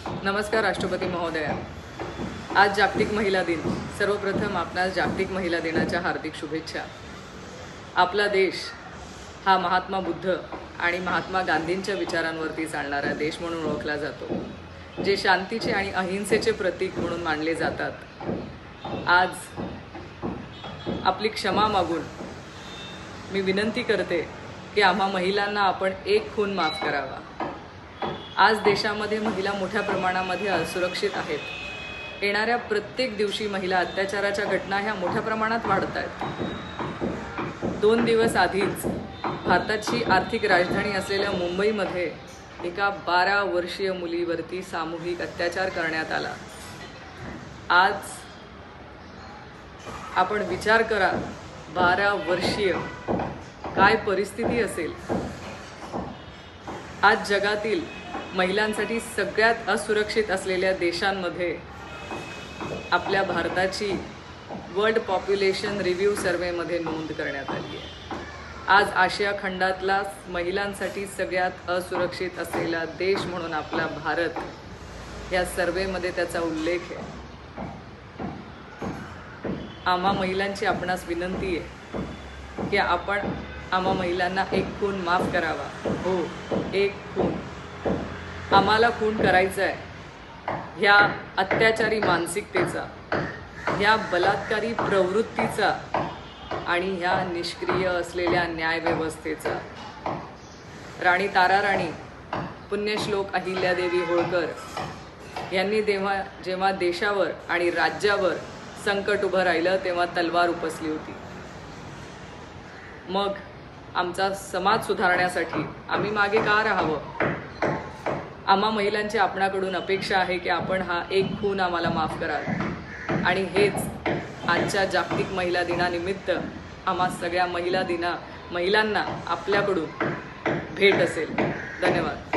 नमस्कार राष्ट्रपती महोदया। आज जागतिक महिला दिन। सर्वप्रथम आपणास जागतिक महिला दिनाच्या हार्दिक शुभेच्छा। आपला देश हा महात्मा बुद्ध आणि महात्मा गांधींच्या विचारांवरती चालणारा देश म्हणून ओळखला जातो, जे शांतीचे आणि अहिंसेचे प्रतीक म्हणून मानले जातात। आज आपली क्षमा मागून मी विनंती करते की आम्हा महिलांना आपण एक खून माफ करावा। आज देशामध्ये महिला मोठ्या प्रमाणामध्ये असुरक्षित आहेत। येणाऱ्या प्रत्येक दिवशी महिला अत्याचाराच्या घटना ह्या मोठ्या प्रमाणात वाढत आहेत। 2 दिवस आधीच भारताची आर्थिक राजधानी असलेल्या मुंबईमध्ये एका 12 वर्षीय मुलीवरती सामूहिक अत्याचार करण्यात आला। आज आपण विचार करा, 12 वर्षीय काय परिस्थिती असेल। आज जगातील महिलांसाठी सगळ्यात असुरक्षित असलेल्या देशांमध्ये आपल्या भारताची वर्ल्ड पॉप्युलेशन रिव्ह्यू सर्वेमध्ये नोंद करण्यात आली आहे। आज आशिया खंडातला महिलांसाठी सगळ्यात असुरक्षित असलेला देश म्हणून आपला भारत या सर्वेमध्ये त्याचा उल्लेख आहे। आम्हा महिलांची आपणास विनंती आहे की आपण आम्हा महिलांना एक खून माफ करावा। हो, एक खून। आम्हाला खून करायचा आहे ह्या अत्याचारी मानसिकतेचा, ह्या बलात्कारी प्रवृत्तीचा आणि ह्या निष्क्रिय असलेल्या न्यायव्यवस्थेचा। राणी ताराराणी, पुण्यश्लोक अहिल्यादेवी होळकर यांनी जेव्हा देशावर आणि राज्यावर संकट उभं राहिलं तेव्हा तलवार उपसली होती। मग आमचा समाज सुधारण्यासाठी आम्ही मागे का राहावं? आम्हा महिलांची आपणाकडून अपेक्षा आहे की आपण हा एक खून आम्हाला माफ कराल। आणि हेच आजच्या जागतिक महिला दिनानिमित्त आम्हा सगळ्या महिलांना आपल्याकडून भेट असेल। धन्यवाद।